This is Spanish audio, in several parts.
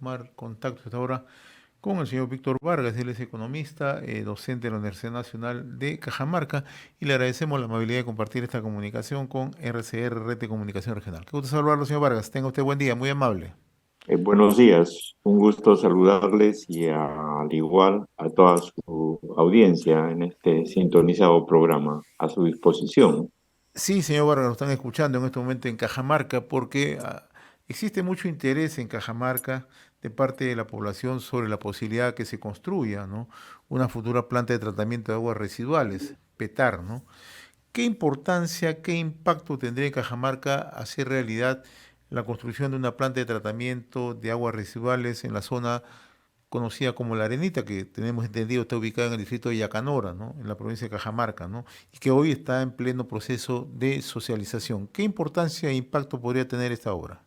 tomar contacto hasta ahora con el señor Víctor Vargas. Él es economista, docente de la Universidad Nacional de Cajamarca, y le agradecemos la amabilidad de compartir esta comunicación con RCR, Red de Comunicación Regional. Qué gusto saludarlo, señor Vargas. Tenga usted buen día, muy amable. Buenos días, un gusto saludarles y al igual a toda su audiencia en este sintonizado programa a su disposición. Sí, señor Vargas, lo están escuchando en este momento en Cajamarca porque existe mucho interés en Cajamarca de parte de la población sobre la posibilidad que se construya, ¿no?, una futura planta de tratamiento de aguas residuales, PETAR, ¿no? ¿Qué importancia, qué impacto tendría en Cajamarca hacer realidad la construcción de una planta de tratamiento de aguas residuales en la zona conocida como La Arenita, que tenemos entendido está ubicada en el distrito de Yacanora, ¿no?, en la provincia de Cajamarca, ¿no?, y que hoy está en pleno proceso de socialización? ¿Qué importancia e impacto podría tener esta obra?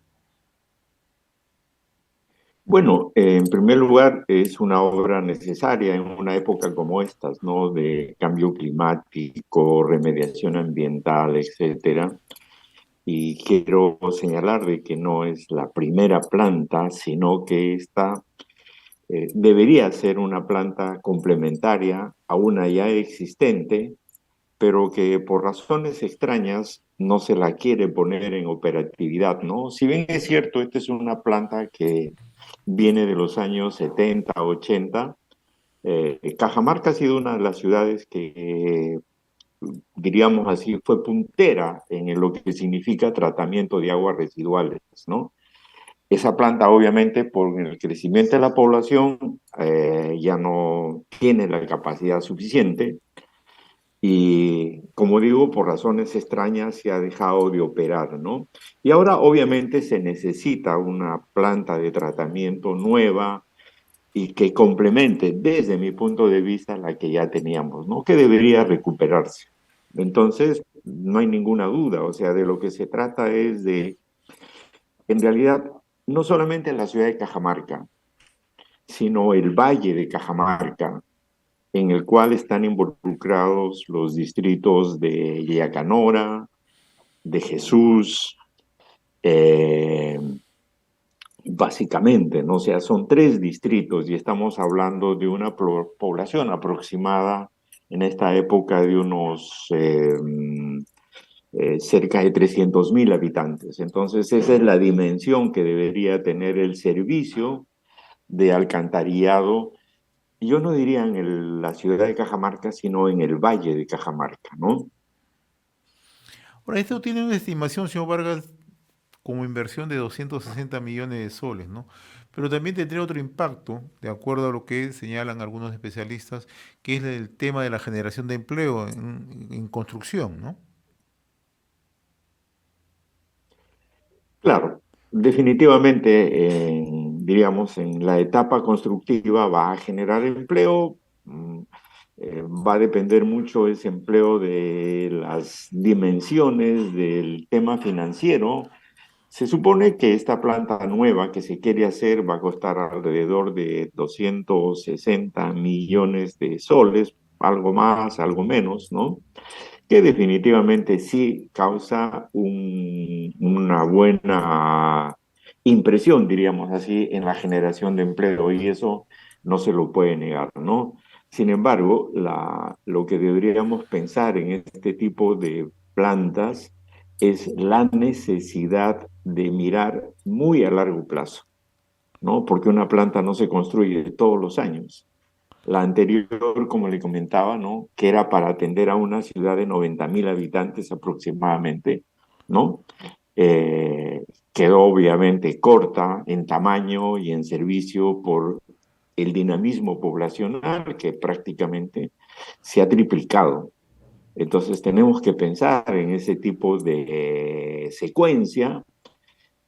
Bueno, en primer lugar, es una obra necesaria en una época como estas, ¿no? De cambio climático, remediación ambiental, etcétera. Y quiero señalar de que no es la primera planta, sino que esta debería ser una planta complementaria a una ya existente, pero que por razones extrañas no se la quiere poner en operatividad, ¿no? Si bien es cierto, esta es una planta que viene de los años 70, 80. Cajamarca ha sido una de las ciudades que, diríamos así, fue puntera en lo que significa tratamiento de aguas residuales, ¿no? Esa planta, obviamente, por el crecimiento de la población, ya no tiene la capacidad suficiente y, como digo, por razones extrañas se ha dejado de operar, ¿no? Y ahora, obviamente, se necesita una planta de tratamiento nueva y que complemente, desde mi punto de vista, la que ya teníamos, ¿no? Que debería recuperarse. Entonces, no hay ninguna duda, o sea, de lo que se trata es de, en realidad, no solamente la ciudad de Cajamarca, sino el valle de Cajamarca, en el cual están involucrados los distritos de Yacanora, de Jesús, eh, básicamente, ¿no? O sea, son tres distritos y estamos hablando de una población aproximada en esta época de unos cerca de 300.000 habitantes. Entonces, esa es la dimensión que debería tener el servicio de alcantarillado. Yo no diría en la ciudad de Cajamarca, sino en el valle de Cajamarca, ¿no? Ahora, esto tiene una estimación, señor Vargas, como inversión de 260 millones de soles, ¿no? Pero también tendría otro impacto, de acuerdo a lo que señalan algunos especialistas, que es el tema de la generación de empleo en construcción, ¿no? Claro, definitivamente, diríamos, en la etapa constructiva va a generar empleo. Va a depender mucho ese empleo de las dimensiones del tema financiero. Se supone que esta planta nueva que se quiere hacer va a costar alrededor de 260 millones de soles, algo más, algo menos, ¿no? Que definitivamente sí causa una buena impresión, diríamos así, en la generación de empleo, y eso no se lo puede negar, ¿no? Sin embargo, lo que deberíamos pensar en este tipo de plantas es la necesidad de mirar muy a largo plazo, ¿no? Porque una planta no se construye todos los años. La anterior, como le comentaba, ¿no? Que era para atender a una ciudad de 90.000 habitantes aproximadamente, ¿no? Eh, Quedó obviamente corta en tamaño y en servicio por el dinamismo poblacional que prácticamente se ha triplicado. Entonces tenemos que pensar en ese tipo de secuencia,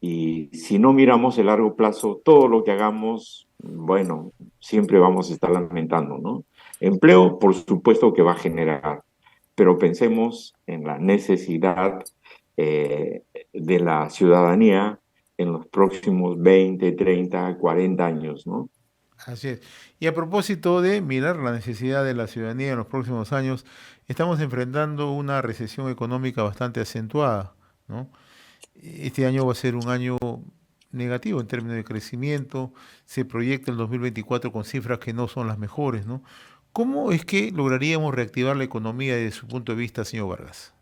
y si no miramos el largo plazo, todo lo que hagamos, bueno, siempre vamos a estar lamentando, ¿no? Empleo, por supuesto que va a generar, pero pensemos en la necesidad eh, de la ciudadanía en los próximos 20, 30, 40 años, ¿no? Así es. Y a propósito de mirar la necesidad de la ciudadanía en los próximos años, estamos enfrentando una recesión económica bastante acentuada, ¿no? Este año va a ser un año negativo en términos de crecimiento, se proyecta el 2024 con cifras que no son las mejores, ¿no? ¿Cómo es que lograríamos reactivar la economía desde su punto de vista, señor Vargas?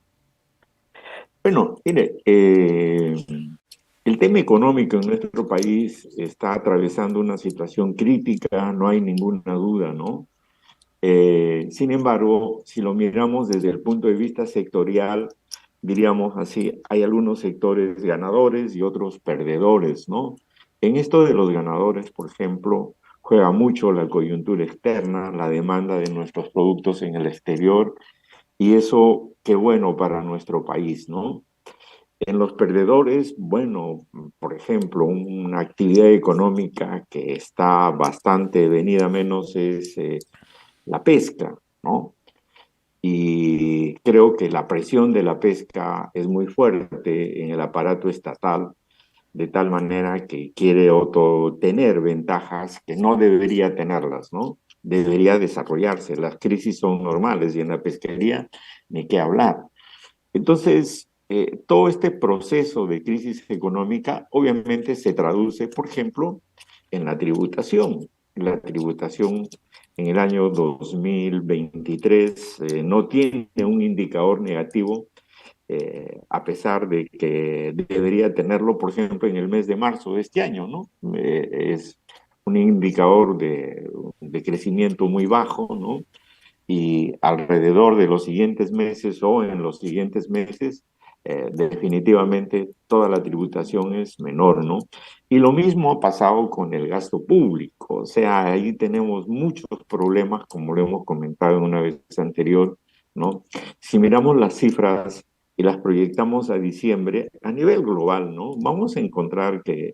Bueno, mire, el tema económico en nuestro país está atravesando una situación crítica, no hay ninguna duda, ¿no? Sin embargo, si lo miramos desde el punto de vista sectorial, diríamos así, hay algunos sectores ganadores y otros perdedores, ¿no? En esto de los ganadores, por ejemplo, juega mucho la coyuntura externa, la demanda de nuestros productos en el exterior, y eso qué bueno para nuestro país, ¿no? En los perdedores, bueno, por ejemplo, una actividad económica que está bastante venida menos es la pesca, ¿no? Y creo que la presión de la pesca es muy fuerte en el aparato estatal, de tal manera que quiere tener ventajas que no debería tenerlas, ¿no? Debería desarrollarse. Las crisis son normales y en la pesquería ni qué hablar. Entonces, todo este proceso de crisis económica obviamente se traduce, por ejemplo, en la tributación. La tributación en el año 2023 no tiene un indicador negativo, a pesar de que debería tenerlo, por ejemplo, en el mes de marzo de este año, ¿no? Es un indicador de crecimiento muy bajo, ¿no? Y alrededor de los siguientes meses o en los siguientes meses, definitivamente toda la tributación es menor, ¿no? Y lo mismo ha pasado con el gasto público, o sea, ahí tenemos muchos problemas, como lo hemos comentado en una vez anterior, ¿no? Si miramos las cifras y las proyectamos a diciembre, a nivel global, ¿no? Vamos a encontrar que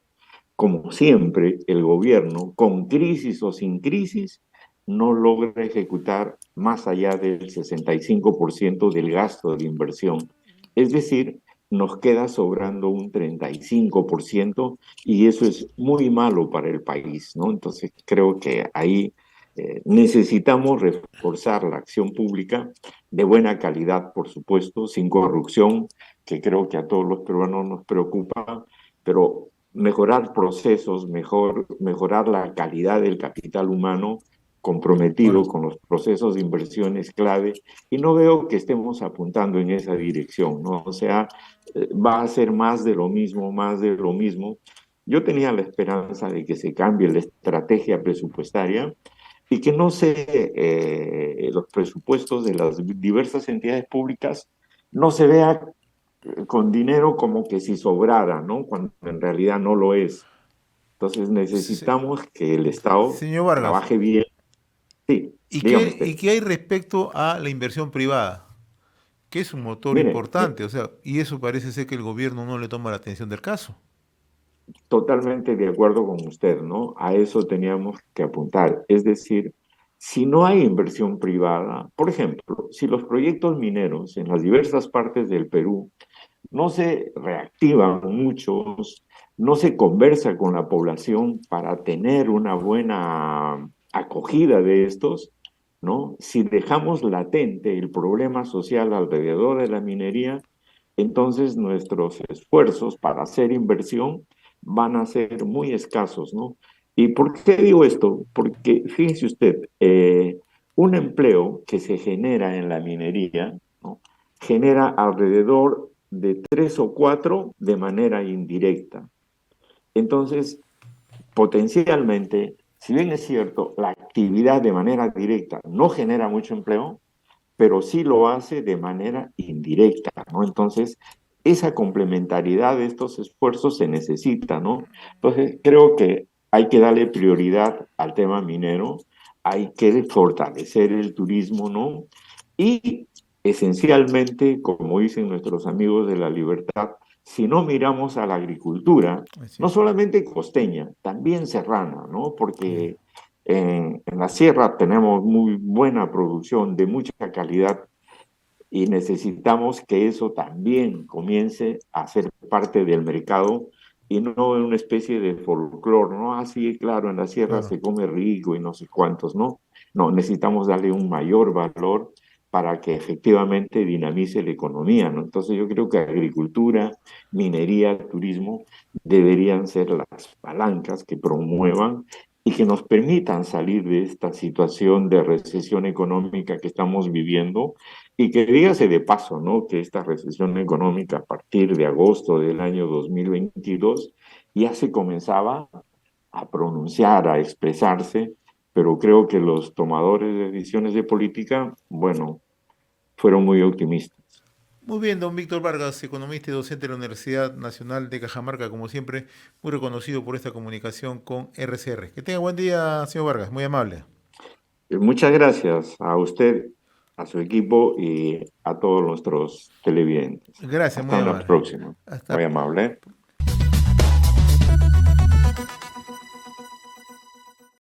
como siempre, el gobierno, con crisis o sin crisis, no logra ejecutar más allá del 65% del gasto de inversión. Es decir, nos queda sobrando un 35% y eso es muy malo para el país, ¿no? Entonces creo que ahí necesitamos reforzar la acción pública de buena calidad, por supuesto, sin corrupción, que creo que a todos los peruanos nos preocupa, pero mejorar procesos, mejorar la calidad del capital humano comprometido Ahora, con los procesos de inversiones clave y no veo que estemos apuntando en esa dirección, ¿no? O sea, va a ser más de lo mismo, más de lo mismo. Yo tenía la esperanza de que se cambie la estrategia presupuestaria y que no se, los presupuestos de las diversas entidades públicas no se vea con dinero como que si sobrara, ¿no? Cuando en realidad no lo es. Entonces se- necesitamos que el Estado señor Vargas, trabaje bien. Sí, ¿y dígame qué, usted. y qué hay respecto a la inversión privada? Que es un motor Mire, importante, o sea, y eso parece ser que el gobierno no le toma la atención del caso. totalmente de acuerdo con usted, ¿no? A eso teníamos que apuntar. Es decir, si no hay inversión privada, por ejemplo, si los proyectos mineros en las diversas partes del Perú no se reactivan muchos, no se conversa con la población para tener una buena acogida de estos, ¿no? Si dejamos latente el problema social alrededor de la minería, entonces nuestros esfuerzos para hacer inversión van a ser muy escasos, ¿no? ¿Y por qué digo esto? Porque fíjese usted, un empleo que se genera en la minería, ¿no? Genera alrededor de tres o cuatro de manera indirecta. Entonces, potencialmente, si bien es cierto, la actividad de manera directa no genera mucho empleo, pero sí lo hace de manera indirecta, ¿no? Entonces, esa complementariedad de estos esfuerzos se necesita, ¿no? Entonces, creo que hay que darle prioridad al tema minero, hay que fortalecer el turismo, ¿no? Y esencialmente, como dicen nuestros amigos de la libertad, si no miramos a la agricultura, Es no cierto. solamente costeña, también serrana, ¿no? Bien. Porque en la sierra tenemos muy buena producción de mucha calidad y necesitamos que eso también comience a ser parte del mercado y no en una especie de folclore, ¿no? Así, claro, en la sierra Claro. se come rico y no sé cuántos, ¿no? No, necesitamos darle un mayor valor para que efectivamente dinamice la economía, ¿no? Entonces yo creo que agricultura, minería, turismo deberían ser las palancas que promuevan y que nos permitan salir de esta situación de recesión económica que estamos viviendo y que dígase de paso, ¿no? Que esta recesión económica a partir de agosto del año 2022 ya se comenzaba a pronunciar, a expresarse, pero creo que los tomadores de decisiones de política, bueno, fueron muy optimistas. Muy bien, don Víctor Vargas, economista y docente de la Universidad Nacional de Cajamarca, como siempre, muy reconocido por esta comunicación con RCR. Que tenga buen día, señor Vargas, muy amable. Muchas gracias a usted, a su equipo y a todos nuestros televidentes. Gracias, muy Hasta una amable. próxima. Muy Hasta amable.